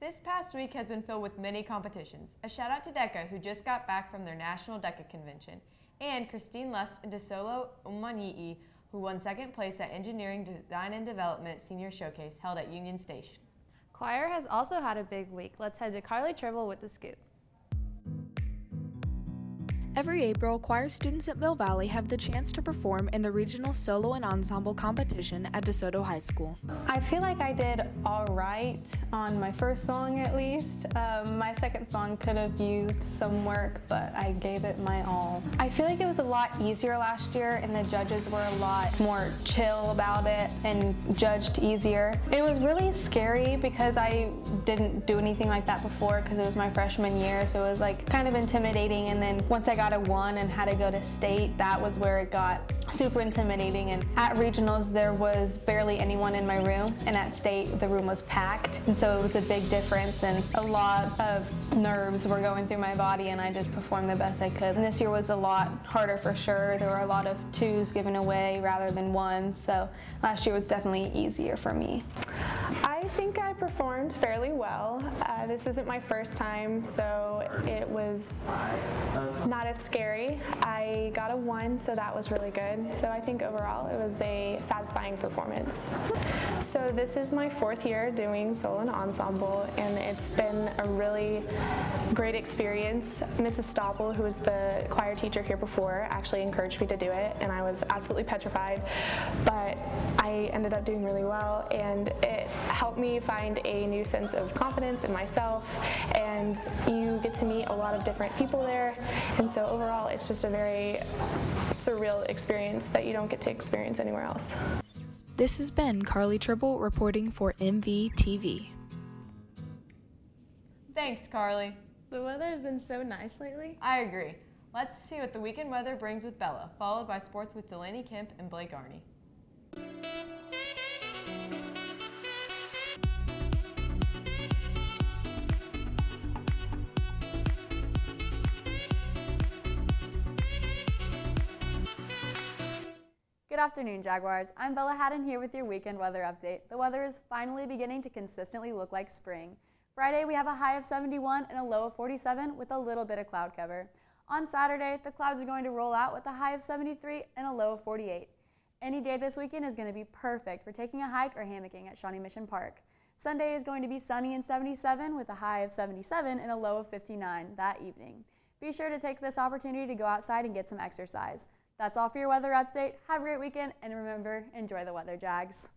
This past week has been filled with many competitions. A shout out to DECA, who just got back from their National DECA Convention, and Christine Lust and DeSolo Umani'i, who won second place at Engineering Design and Development Senior Showcase held at Union Station. Choir has also had a big week. Let's head to Carly Tribble with the scoop. Every April, choir students at Mill Valley have the chance to perform in the regional solo and ensemble competition at DeSoto High School. I feel like I did all right on my first song at least. My second song could have used some work, but I gave it my all. I feel like it was a lot easier last year and the judges were a lot more chill about it and judged easier. It was really scary because I didn't do anything like that before because it was my freshman year, so it was like kind of intimidating, and then once I got a 1 and had to go to state, that was where it got super intimidating. And at regionals there was barely anyone in my room, and at state the room was packed, and so it was a big difference and a lot of nerves were going through my body, and I just performed the best I could. And this year was a lot harder for sure. There were a lot of 2s given away rather than 1s, so last year was definitely easier for me. I think I performed fairly well. This isn't my first time, so it was not as scary. I got a 1, so that was really good. So I think overall it was a satisfying performance. So this is my 4th year doing solo and ensemble, and it's been a really great experience. Mrs. Stoppel, who was the choir teacher here before, actually encouraged me to do it, and I was absolutely petrified, but I ended up doing really well, and it helped me find a new sense of confidence in myself, and you get to meet a lot of different people there, and so overall it's just a very surreal experience that you don't get to experience anywhere else. This has been Carly Tribble reporting for MVTV. Thanks, Carly. The weather has been so nice lately. I agree. Let's see what the weekend weather brings with Bella, followed by sports with Delaney Kemp and Blake Arney. Good afternoon, Jaguars. I'm Bella Haddon here with your weekend weather update. The weather is finally beginning to consistently look like spring. Friday, we have a high of 71 and a low of 47 with a little bit of cloud cover. On Saturday, the clouds are going to roll out with a high of 73 and a low of 48. Any day this weekend is going to be perfect for taking a hike or hammocking at Shawnee Mission Park. Sunday is going to be sunny and 77 with a high of 77 and a low of 59 that evening. Be sure to take this opportunity to go outside and get some exercise. That's all for your weather update. Have a great weekend, and remember, enjoy the weather, Jags.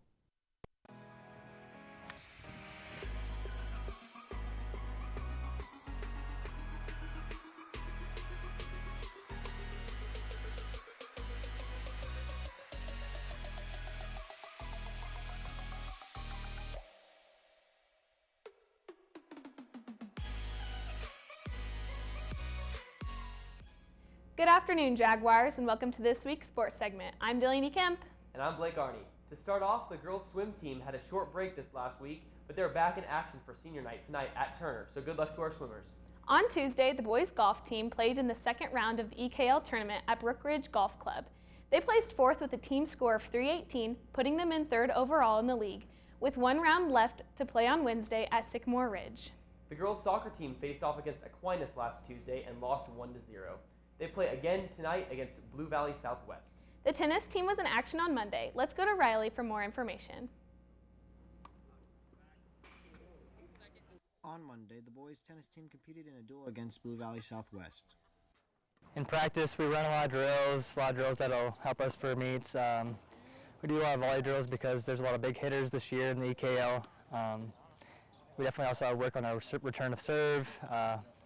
Good afternoon, Jaguars, and welcome to this week's sports segment. I'm Delaney Kemp. And I'm Blake Arney. To start off, the girls swim team had a short break this last week, but they're back in action for senior night tonight at Turner, so good luck to our swimmers. On Tuesday, the boys golf team played in the second round of the EKL tournament at Brook Ridge Golf Club. They placed 4th with a team score of 318, putting them in 3rd overall in the league, with 1 round left to play on Wednesday at Sycamore Ridge. The girls soccer team faced off against Aquinas last Tuesday and lost 1-0. They play again tonight against Blue Valley Southwest. The tennis team was in action on Monday. Let's go to Rylee for more information. On Monday, the boys tennis team competed in a duel against Blue Valley Southwest. In practice, we run a lot of drills that'll help us for meets. We do a lot of volley drills because there's a lot of big hitters this year in the EKL. We definitely also work on our return of serve.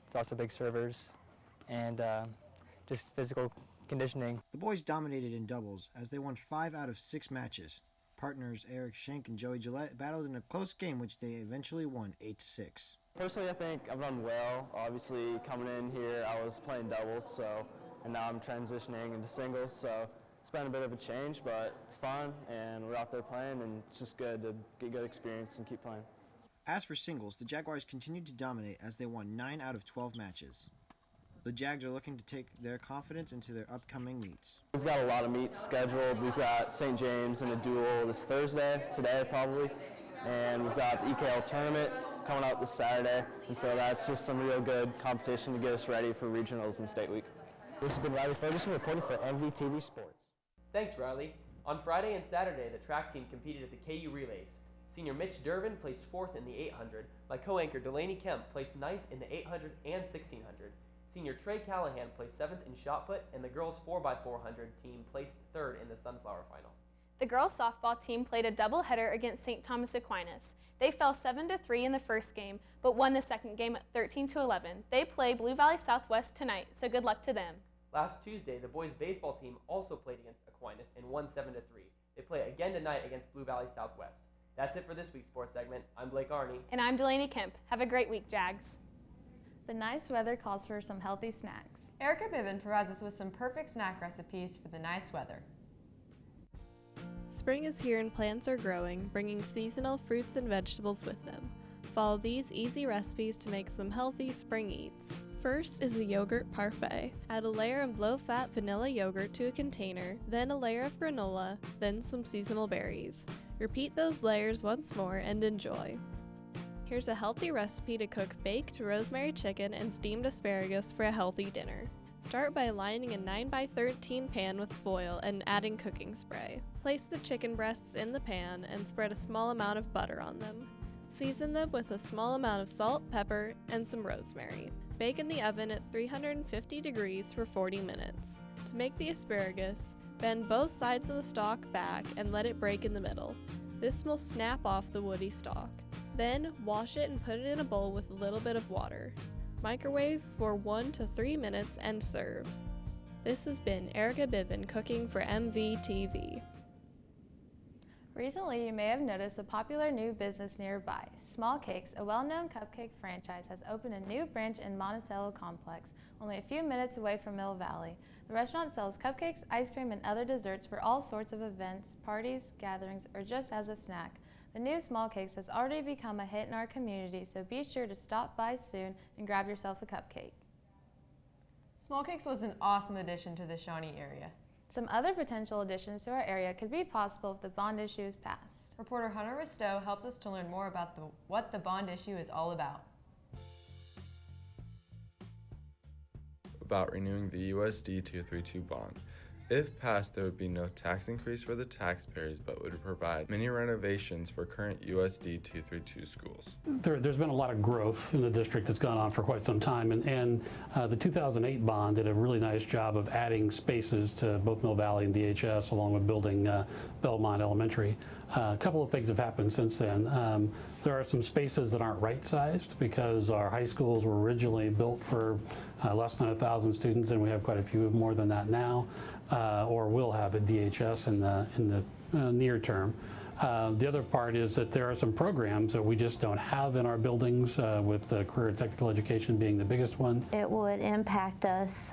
It's also big servers, and just physical conditioning. The boys dominated in doubles as they won 5 out of 6 matches. Partners Eric Schenk and Joey Gillette battled in a close game, which they eventually won 8-6. Personally, I think I've done well. Obviously, coming in here, I was playing doubles, and now I'm transitioning into singles, so it's been a bit of a change, but it's fun, and we're out there playing, and it's just good to get good experience and keep playing. As for singles, the Jaguars continued to dominate as they won 9 out of 12 matches. The Jags are looking to take their confidence into their upcoming meets. We've got a lot of meets scheduled. We've got St. James in a duel this Thursday, today probably, and we've got the EKL tournament coming up this Saturday, and so that's just some real good competition to get us ready for regionals and state week. This has been Rylee Ferguson reporting for MVTV Sports. Thanks, Rylee. On Friday and Saturday, the track team competed at the KU Relays. Senior Mitch Durbin placed 4th in the 800, while co-anchor Delaney Kemp placed 9th in the 800 and 1600. Senior Trey Callahan placed 7th in shot put, and the girls 4x400 team placed 3rd in the Sunflower Final. The girls softball team played a doubleheader against St. Thomas Aquinas. They fell 7-3 in the first game, but won the second game at 13-11. They play Blue Valley Southwest tonight, so good luck to them. Last Tuesday, the boys baseball team also played against Aquinas and won 7-3. They play again tonight against Blue Valley Southwest. That's it for this week's sports segment. I'm Blake Arney. And I'm Delaney Kemp. Have a great week, Jags. The nice weather calls for some healthy snacks. Erica Biven provides us with some perfect snack recipes for the nice weather. Spring is here and plants are growing, bringing seasonal fruits and vegetables with them. Follow these easy recipes to make some healthy spring eats. First is the yogurt parfait. Add a layer of low-fat vanilla yogurt to a container, then a layer of granola, then some seasonal berries. Repeat those layers once more and enjoy. Here's a healthy recipe to cook baked rosemary chicken and steamed asparagus for a healthy dinner. Start by lining a 9x13 pan with foil and adding cooking spray. Place the chicken breasts in the pan and spread a small amount of butter on them. Season them with a small amount of salt, pepper, and some rosemary. Bake in the oven at 350 degrees for 40 minutes. To make the asparagus, bend both sides of the stalk back and let it break in the middle. This will snap off the woody stalk. Then wash it and put it in a bowl with a little bit of water. Microwave for 1 to 3 minutes and serve. This has been Erica Biven cooking for MVTV. Recently, you may have noticed a popular new business nearby. Small Cakes, a well-known cupcake franchise, has opened a new branch in Monticello Complex, only a few minutes away from Mill Valley. The restaurant sells cupcakes, ice cream, and other desserts for all sorts of events, parties, gatherings, or just as a snack. The new Small Cakes has already become a hit in our community, so be sure to stop by soon and grab yourself a cupcake. Small Cakes was an awesome addition to the Shawnee area. Some other potential additions to our area could be possible if the bond issue is passed. Reporter Hunter Risto helps us to learn more about what the bond issue is all about. About renewing the USD 232 bond. If passed, there would be no tax increase for the taxpayers, but would provide many renovations for current USD 232 schools. There's been a lot of growth in the district that's gone on for quite some time, and the 2008 bond did a really nice job of adding spaces to both Mill Valley and DHS, along with building Belmont Elementary. A couple of things have happened since then. There are some spaces that aren't right-sized because our high schools were originally built for less than 1,000 students, and we have quite a few more than that now. Or will have at DHS in the near term. The other part is that there are some programs that we just don't have in our buildings, with career and technical education being the biggest one. It would impact us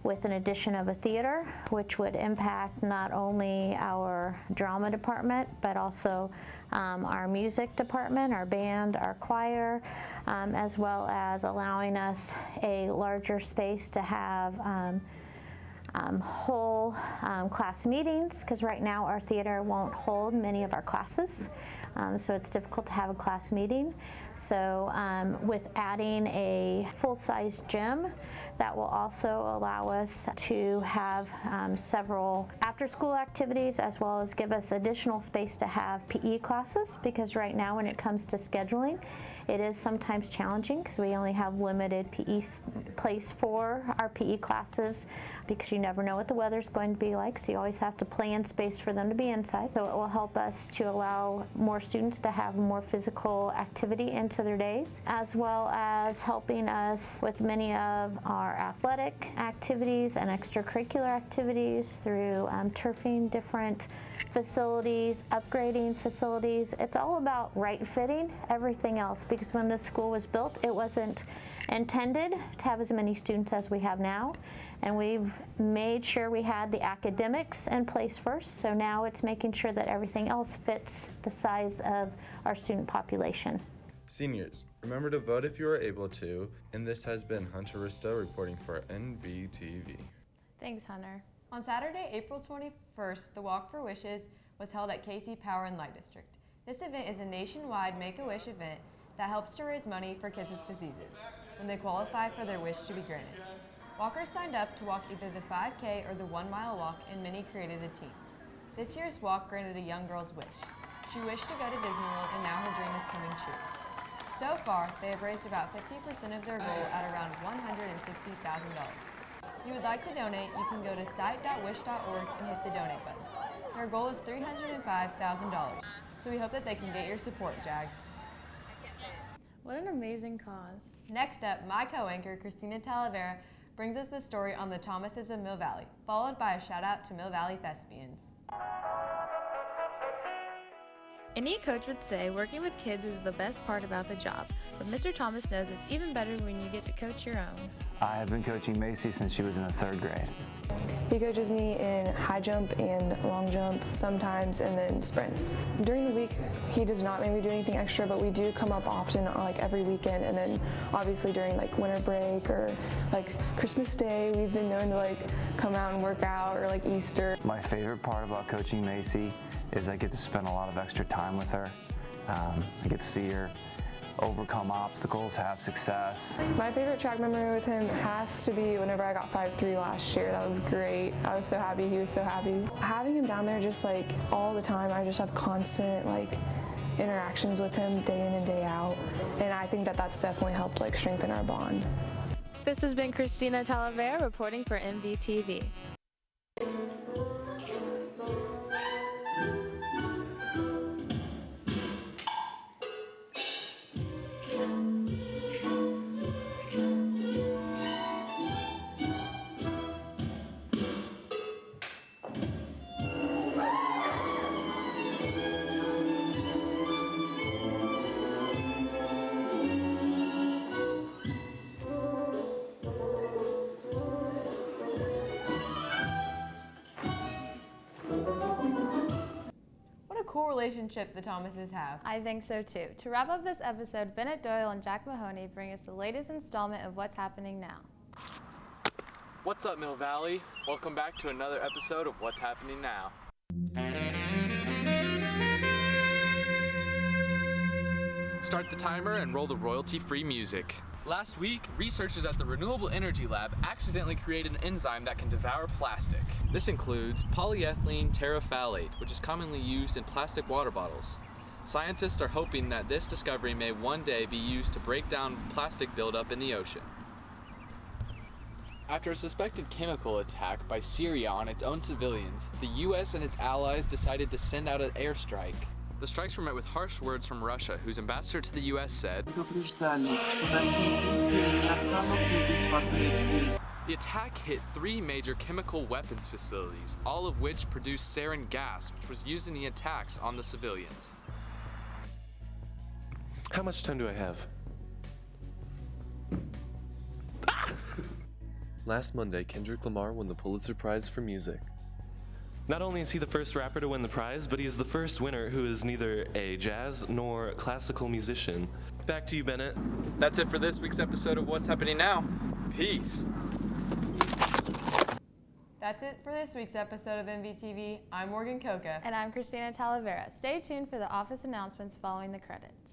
with an addition of a theater, which would impact not only our drama department, but also our music department, our band, our choir, as well as allowing us a larger space to have whole class meetings, because right now our theater won't hold many of our classes, so it's difficult to have a class meeting. So with adding a full-size gym, that will also allow us to have several after-school activities, as well as give us additional space to have PE classes, because right now when it comes to scheduling, it is sometimes challenging because we only have limited PE place for our PE classes, because you never know what the weather's going to be like, so you always have to plan space for them to be inside. So it will help us to allow more students to have more physical activity into their days, as well as helping us with many of our athletic activities and extracurricular activities through turfing different facilities, upgrading facilities. It's all about right fitting everything else, because when this school was built, it wasn't intended to have as many students as we have now, and we've made sure we had the academics in place first, so now it's making sure that everything else fits the size of our student population. Seniors, remember to vote if you are able to, and this has been Hunter Risto reporting for MVTV. Thanks, Hunter. On Saturday, April 21st, the Walk for Wishes was held at Casey Power and Light District. This event is a nationwide Make-A-Wish event that helps to raise money for kids with diseases when they qualify for their wish to be granted. Walkers signed up to walk either the 5K or the 1 mile walk, and Minnie created a team. This year's walk granted a young girl's wish. She wished to go to Disney World, and now her dream is coming true. So far, they have raised about 50% of their goal at around $160,000. If you would like to donate, you can go to site.wish.org and hit the donate button. Their goal is $305,000, so we hope that they can get your support, Jags. What an amazing cause. Next up, my co-anchor, Christina Talavera, brings us the story on the Thomases of Mill Valley, followed by a shout out to Mill Valley thespians. Any coach would say working with kids is the best part about the job, but Mr. Thomas knows it's even better when you get to coach your own. I have been coaching Macy since she was in the 3rd grade. He coaches me in high jump and long jump sometimes, and then sprints. During the week, he does not make me do anything extra, but we do come up often, like every weekend, and then obviously during like winter break or like Christmas Day, we've been known to like come out and work out, or like Easter. My favorite part about coaching Macy is I get to spend a lot of extra time with her. I get to see her overcome obstacles, have success. My favorite track memory with him has to be whenever I got 5'3" last year. That was great. I was so happy, he was so happy. Having him down there just like all the time, I just have constant like interactions with him day in and day out. And I think that that's definitely helped like strengthen our bond. This has been Christina Talavera reporting for MVTV. Cool relationship the Thomases have. I think so too. To wrap up this episode, Bennett Doyle and Jack Mahoney bring us the latest installment of What's Happening Now. What's up, Mill Valley? Welcome back to another episode of What's Happening Now. Start the timer and roll the royalty-free music. Last week, researchers at the Renewable Energy Lab accidentally created an enzyme that can devour plastic. This includes polyethylene terephthalate, which is commonly used in plastic water bottles. Scientists are hoping that this discovery may one day be used to break down plastic buildup in the ocean. After a suspected chemical attack by Syria on its own civilians, the US and its allies decided to send out an airstrike. The strikes were met with harsh words from Russia, whose ambassador to the US said, The attack hit 3 major chemical weapons facilities, all of which produced sarin gas, which was used in the attacks on the civilians. How much time do I have? Last Monday, Kendrick Lamar won the Pulitzer Prize for Music. Not only is he the first rapper to win the prize, but he's the first winner who is neither a jazz nor classical musician. Back to you, Bennett. That's it for this week's episode of What's Happening Now. Peace. That's it for this week's episode of MVTV. I'm Morgan Coca. And I'm Christina Talavera. Stay tuned for the office announcements following the credits.